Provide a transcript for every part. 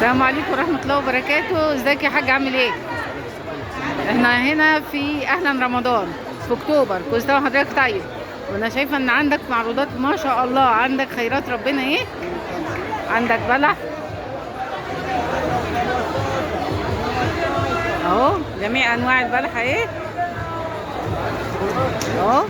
السلام عليكم ورحمة الله وبركاته. ازيك يا حاج، عامل ايه؟ احنا هنا في اهلا رمضان في اكتوبر. كل سنة وحضرتك طيب. وانا شايفة ان عندك معروضات ما شاء الله، عندك خيرات ربنا ايه. عندك بلح اهو، جميع انواع البلح ايه اهو.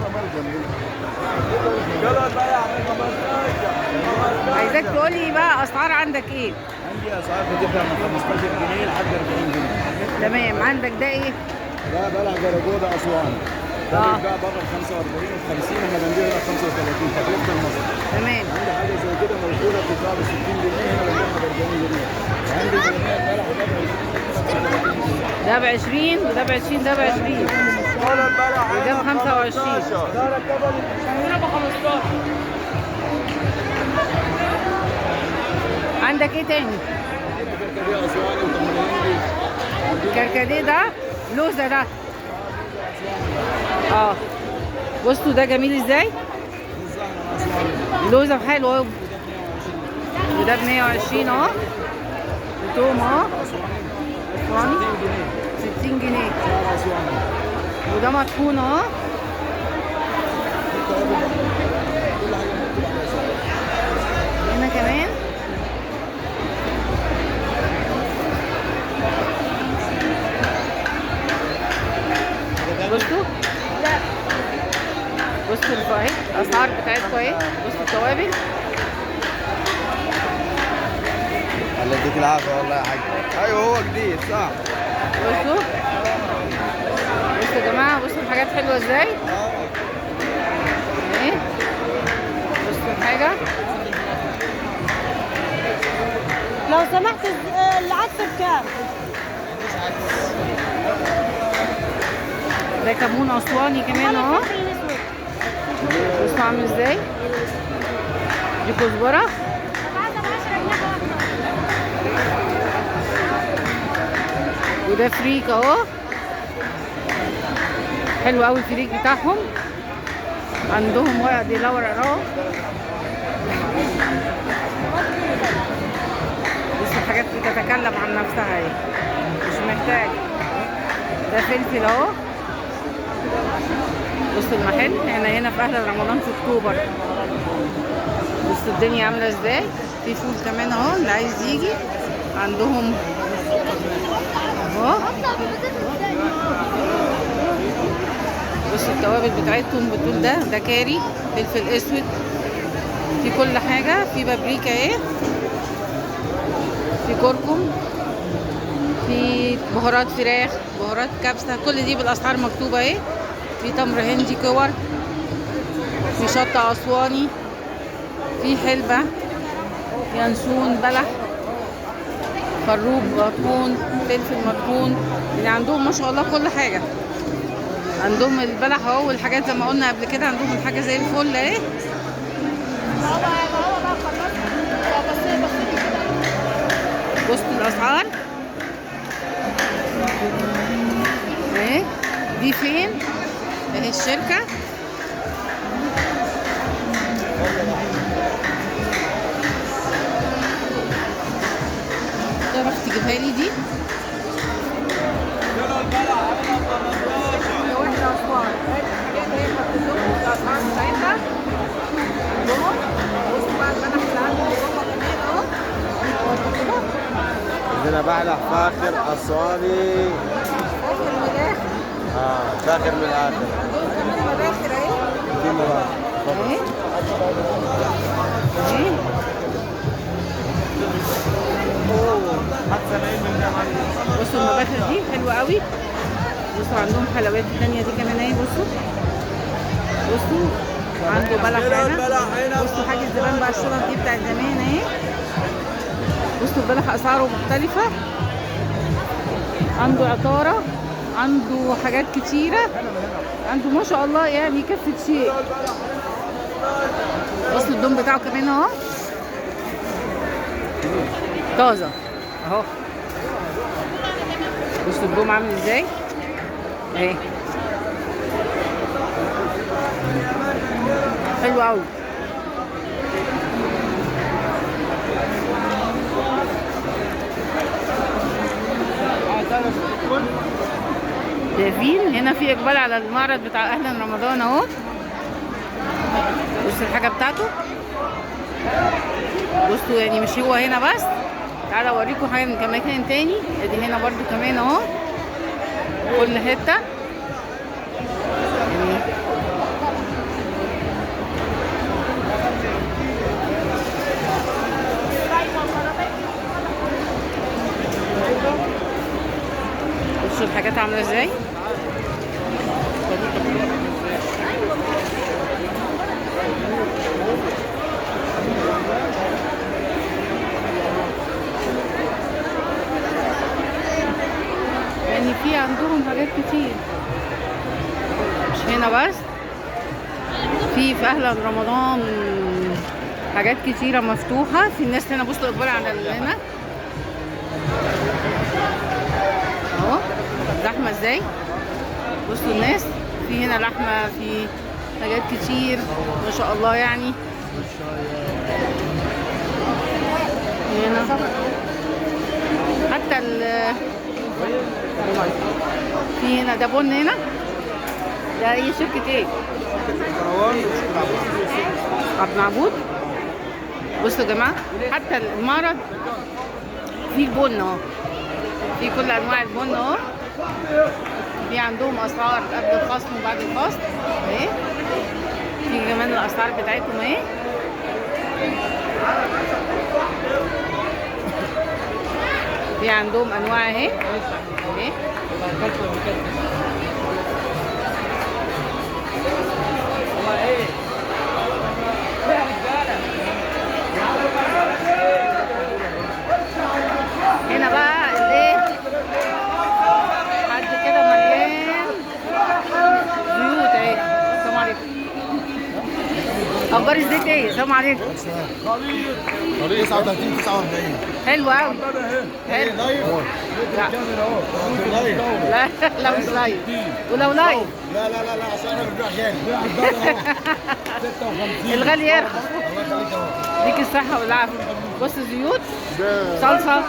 عايزاك تقولي بقى اسعار عندك ايه. عندي اسعار بتبدا من 15 جنيه لحد 40 جنيه. تمام. عندك ده ايه؟ ده بلح جرجوده اسوان. ده بيتباع بره ب 45 و 50 لما بنبيعه هنا ب 35 تكلفه المصري. تمام. عندي حاجه زي كده موجوده بتتباع ب 60 جنيه هنا بنبيعها ب 40 جنيه. وعندي بلح ده ب 20 وده ب 20 ده ب 20 وده ب 25. ده ركبه هنا ب 15. عندك ايه تاني؟ كركديه اسواني وتمريندي. الكركديه ده لوزة ده اه. بصوا ده جميل ازاي، لوزة حلوة اهو. وده ب 120 اهو. وتوم اهو اسواني 60 جنيه. وده مطحون اهو. هنا كمان بصوا بصوا اهي الاسعار بتاعتكم اهي. بصوا التوابل. الله يديك العافيه والله يا حاج. ايوه هو جديد صح. بصوا يا جماعه، بصوا الحاجات حلوه ازاي اهي. بصوا الحاجه لو سمحت العدس بكام؟ ده كمون اسواني كمان اهو. بصوا عامل ازاي. دي كزبره. وده فريك اهو، حلو قوي الفريك بتاعهم. عندهم ورق دي لا ورق اهو. بصوا الحاجات بتتكلم عن نفسها اهي، مش محتاج. ده فلفل اهو. بصوا المحل هنا في اهل رمضان في اكتوبر. بصوا الدنيا عامله ازاي. في فول كمان اهو اللي عايز يجي عندهم اهو. بصوا التوابل بتاعتهم بتقول ده كاري، فلفل اسود، في كل حاجه. في بابريكا اهي، في كركم، في بهارات فراخ، بهارات كبسه، كل دي بالاسعار مكتوبه اهي. في تمر هندي كور، في شطه اسواني، في حلبه، ينسون، بلح، خروب مطحون، فلفل مطحون. يعني عندهم ما شاء الله كل حاجه. عندهم البلح اهو، والحاجات زي ما قلنا قبل كده عندهم الحاجه زي الفل اهي. بصوا الاسعار اهي. دي فين اهي الشركه. تعرف تجيبها لي دي؟ واحدة أسوان. الحاجات هي حطيت لكم الأسعار بتاعتها. عندهم بصوا بقى البلح اللي عندهم جوه كمان أهو. عندنا بلح فاخر اسواني. فاخر من الآخر. فاخر من الاخر. عندهم كمان مباخر أهي. دي مراحل. أهي أهي. بصوا المباخر دي حلوة قوي. بصوا عندهم حلويات التانية دي كمان اهي. بصوا عنده بلح هنا. بصوا حاجة زمان بقى، الشنط دي بتاعت زمان اهي. بصوا البلح اسعاره مختلفة. عنده عطارة، عنده حاجات كتيرة، عنده ما شاء الله يعني يكفي شيء. بصوا الدوم بتاعه كمان اهو طازة اهو. بصوا الدوم عامل ازاي اهي، حلو قوي. شايفين هنا في اقبال على المعرض بتاع اهلا رمضان اهو. بصوا الحاجه بتاعته، بصوا يعني مش هو هنا بس، تعالى اوريكم حاجه من مكان تاني. ادي هنا برضو كمان اهو كل حته يعني. بصوا الحاجات عامله ازاي. يعني في عندهم حاجات كتير، مش هنا بس، في اهلا رمضان حاجات كتيره مفتوحه. في الناس هنا بصوا اقبال على هنا اهو، زحمه ازاي. بصوا الناس، في هنا لحمه، في حاجات كتير ما شاء الله يعني. هنا حتى في هنا ده بن هنا، ده ايه شركة ايه؟ عبد معبود. بصوا يا جماعة حتى المعرض فيه البن اهو، في كل انواع البن اهو. في عندهم اسعار قبل الخصم وبعد الخصم اهي، في كمان الاسعار بتاعتهم اهي. في عندهم انواع اهي اهي. هنا بقى الايه، حد كده مليان زيوت اهي. السلام عليكم. اخبار الزيت ايه؟ السلام عليكم. 39 49. حلو قوي. حلو. لا لا مش لايف. ولو لايف لا عشان انا ببيع غالي. 56. الغالي يرخص. ليك الصحة والعافية. بص زيوت، صلصة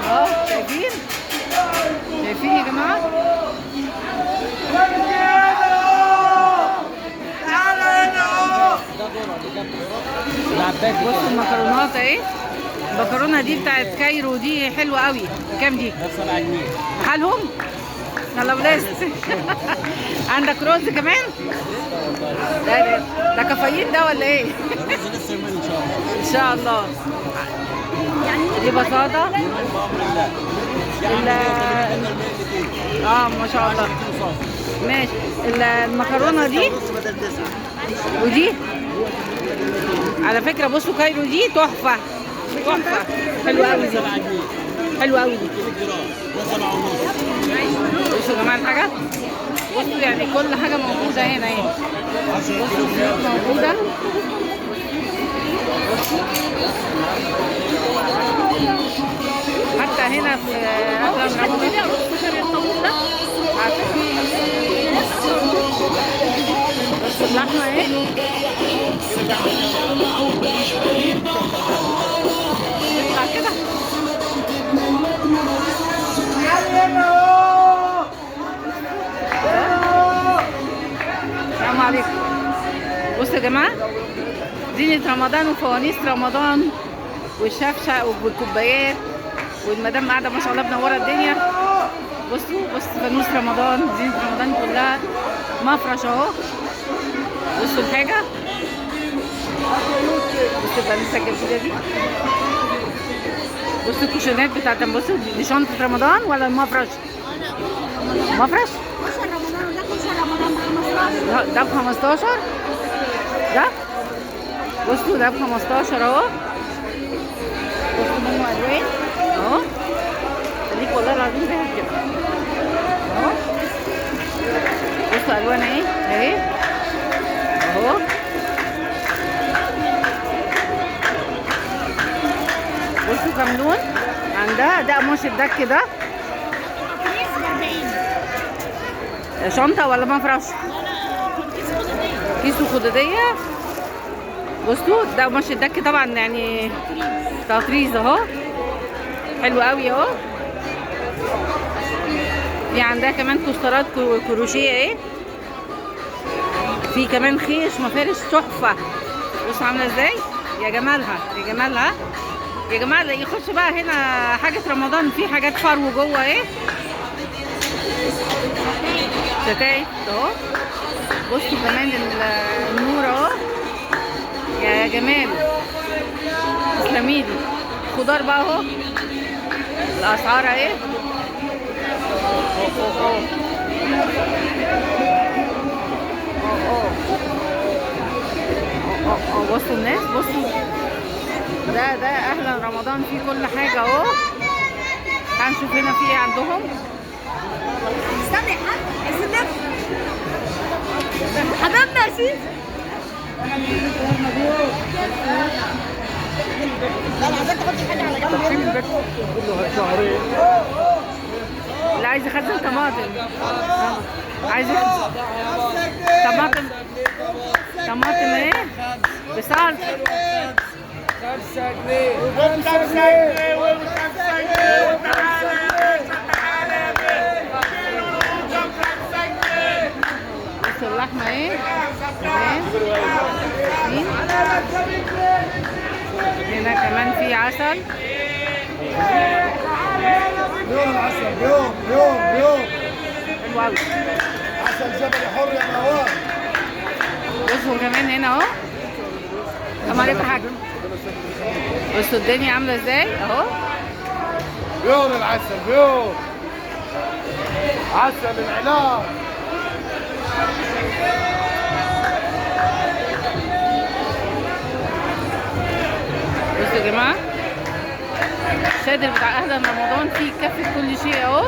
اهو. شايفين؟ شايفين يا جماعة؟ بصوا المكرونات اهي. المكرونه دي بتاعت كايرو دي حلوه قوي. كام دي؟ 7 جنيه. بحالهم؟ يلا بلاست. عندك رز كمان؟ ده كفايين ده ولا ايه؟ لسه يومين ان شاء الله. ان شاء الله. دي بساطه. ما شاء الله. ماشي. المكرونه دي ودي على فكره، بصوا كايرو دي تحفه تحفه، حلوه قوي دي، حلوه قوي دي. بصوا يا جماعه الحاجه، بصوا يعني كل حاجه موجوده هنا اهي. بصوا الزيوت موجوده، حتى هنا في اهلا رمضان. بس اللحمه اهي. يطلع كده. السلام عليكم. بصوا يا جماعه، زينة رمضان وفوانيس رمضان والشفشة والكوبايات، والمدام قاعده ما شاء الله منوره الدنيا. بصوا فانوس رمضان، زينة رمضان كلها مفرش اهو. بصوا الحاجه، بصوا البنوسه الجميله دي. بصوا الكوشونات بتاعت، بصوا دي شنطه رمضان ولا المفرش؟ مفرش؟ كشر رمضان وده كشر رمضان ب 15. ده ب 15. ده بصوا ده ب 15 اهو. بصوا منه الوان اهو. خليك والله العظيم ذهب كده اهو. بصوا الوان اهي اهو. بصوا كام لون عندها. ده قماش الدك ده شنطة ولا مفرش؟ كيس وخدودية. بصوا ده قماش الدك طبعا يعني تطريز اهو. حلو قوي اهو. في عندها كمان كوسترات كروشيه ايه. في كمان خيش مفارش تحفه. بصوا عامله ازاي، يا جمالها يا جمالها يا جماعه. يخش بقى هنا حاجه رمضان، في حاجات فرو جوه ايه، ستاير اهو. بصوا كمان النور اهو، يا جمال. تسلميلي. خضار بقى اهو، الاسعار اهي. بصوا الناس، بصوا ده اهلا رمضان، في كل حاجه اهو. تعالوا نشوف هنا في ايه عندهم. استنى يا حاج، عايزين حمام ماشي. لا انا عايزاك تحطي حاجه على جنب. كله شهرين. اللي عايز يخزن طماطم، عايز طماطم ايه بصلصه. 5 جنيه و5 جنيه و5 جنيه بصوا اللحمه ايه هنا كمان في عسل. يوم العسل، يوم حلو قوي. عسل جبل حر يا مواد. بصوا كمان هنا اهو. السلام عليكم يا حاج. بصوا الدنيا عامله ازاي اهو. يوم العسل، يوم عسل العناب. بصوا يا جماعه، الشادر بتاع اهلا رمضان فيه كافة كل شيء اهو.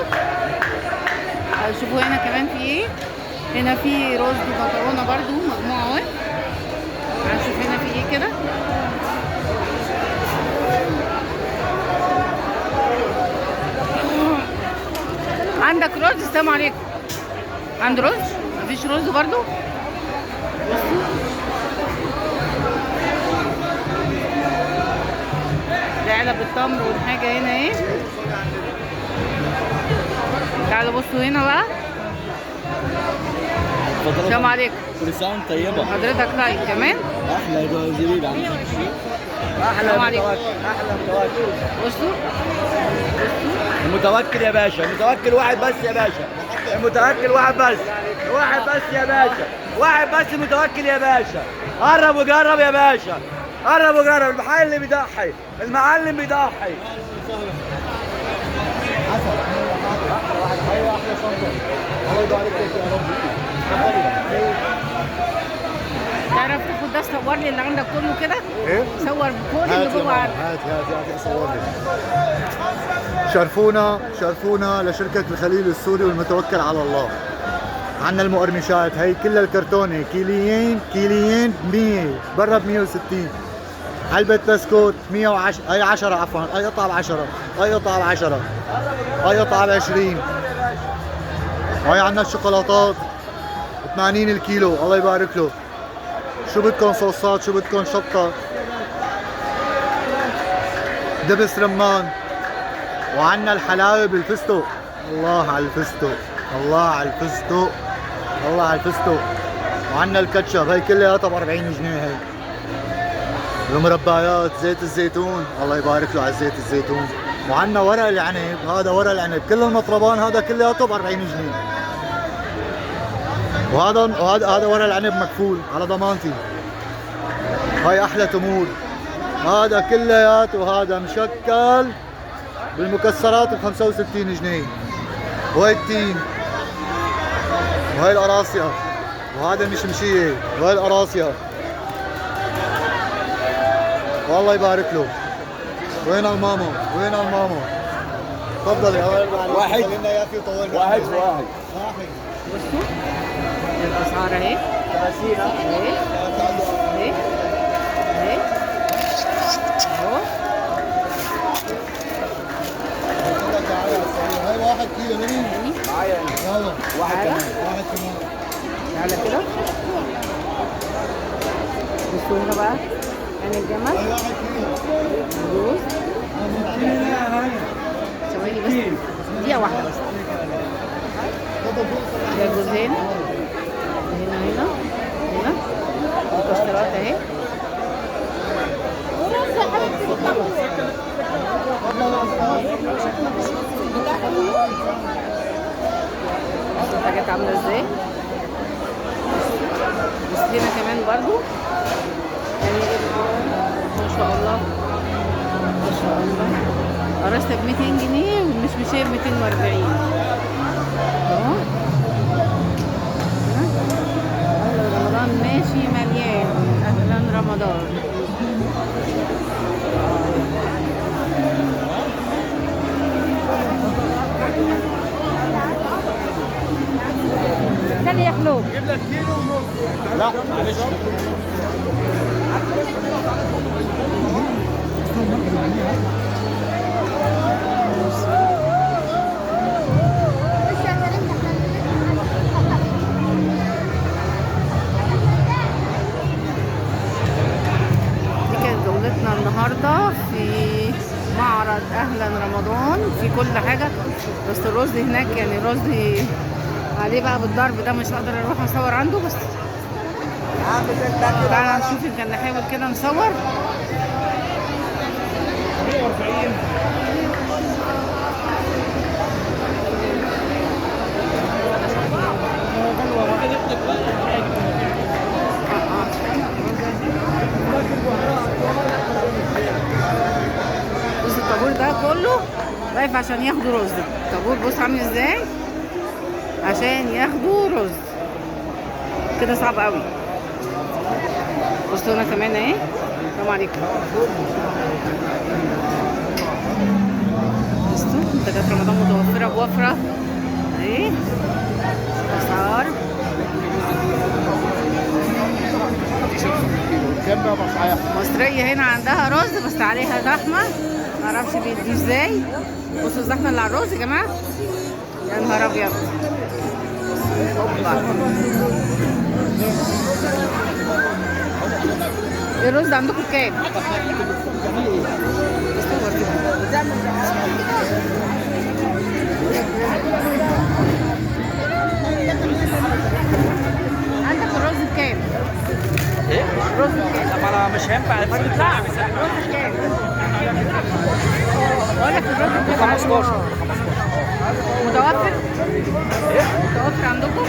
شوفوا هنا كمان في ايه. هنا في رز ومكرونه برضو مجموعه اهو. هنشوف هنا في ايه كده. عندك رز؟ السلام عليكم. عند رز؟ مفيش رز برضو. ده علب التمر والحاجه هنا ايه. تعالوا بصوا هنا بقى. السلام عليكم. كل سنه وانت طيبه. حضرتك طيب كمان. احلى زبيب عندك. السلام عليكم. احلى متوكل. بصوا المتوكل يا باشا، المتوكل واحد بس يا باشا، المتوكل واحد بس، واحد بس يا باشا، واحد بس المتوكل يا باشا. قرب وجرب يا باشا، قرب وجرب. المحل اللي بيضحي، المعلم بيضحي. حسن ايوه احلى شنطه. الله يبارك عليك يا رب. تعرف تاخد ده صور لي اللي عندك كله كده؟ ايه؟ صور كل اللي جوه عندك. هات صور لي. شرفونا لشركة الخليل السوري والمتوكل على الله. عندنا المقرمشات هي كلها الكرتونة كيليين ب 100 برا ب 160. علبة بسكوت 110 هي 10 عفوا، هي قطعة ب 10، هي قطعة ب 10، هي قطعة ب 20. هي عندنا الشوكولاتات 80 الكيلو، الله يبارك له. شو بدكم صوصات، شو بدكم شطة، دبس رمان. وعندنا الحلاوة بالفستق. الله على الفستق، الله على الفستق، الله على الفستق. وعندنا الكاتشب هي كلياتها ب 40 جنيه. هي المربايات، زيت الزيتون، الله يبارك له على زيت الزيتون. وعندنا ورق العنب، هذا ورق العنب كل المطربان هذا كلياته ب 40 جنيه. وهذا ورق العنب مكفول على ضمانتي. هاي احلى تمور، هذا كلياته هذا مشكل بالمكسرات ب 65 جنيه. وهي التين، وهي القراصية، وهذا المشمشية، وهي القراصية. والله يبارك له. وين الماما؟ وين الماما؟ تفضلي. واحد واحد. بصوا الاسعار اهي. اهي اهو. هاي 1 كيلو منين؟ معايا يلا. واحد كمان. تعالى كده. بصوا هنا بقى عين الجمل. هاي 1 كيلو. جوز. بس دقيقة واحدة بس. ده جوزين هنا المكسرات اهي. بص الحاجات عاملة ازاي. بس هنا كمان برضو يعني ما شاء الله ما شاء الله. قرصت ب 200 جنيه ومش مشيه ب 240 اهو. اهلا رمضان ماشي مليان. اهلا رمضان. ثانية يا خلود. لا معلش. دي كانت جولتنا النهارده في معرض اهلا رمضان في كل حاجه. بس الرز هناك يعني الرز عليه بقى بالضرب ده، مش هقدر اروح اصور عنده. بس تعالى نشوف يمكن نحاول كده نصور. بص الطابور ده كله واقف عشان ياخدوا رز. الطابور بص عامل ازاي عشان ياخدوا رز كده، صعب قوي. بصوا هنا كمان اهي. السلام عليكم. بصوا منتجات رمضان متوفرة بوفرة اهي. اسعار مصرية هنا عندها رز بس عليها زحمة، معرفش بيديه ازاي. بصوا الزحمة اللي على الرز يا جماعة، يا نهار ابيض. اوبا الرز عندكم كام؟ عندك الرز بكام؟ ايه؟ الرز بكام؟ طب انا مش هينفع الفرد بتاعي. الرز بكام؟ بقول لك الرز بكام؟ 15 متوفر؟ ايه؟ متوفر عندكم؟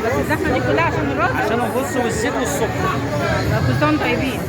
بس الزحمة دي كلها عشان الرز؟ عشان الرز والزيت والسكر. كل سنة وانتم طيبين.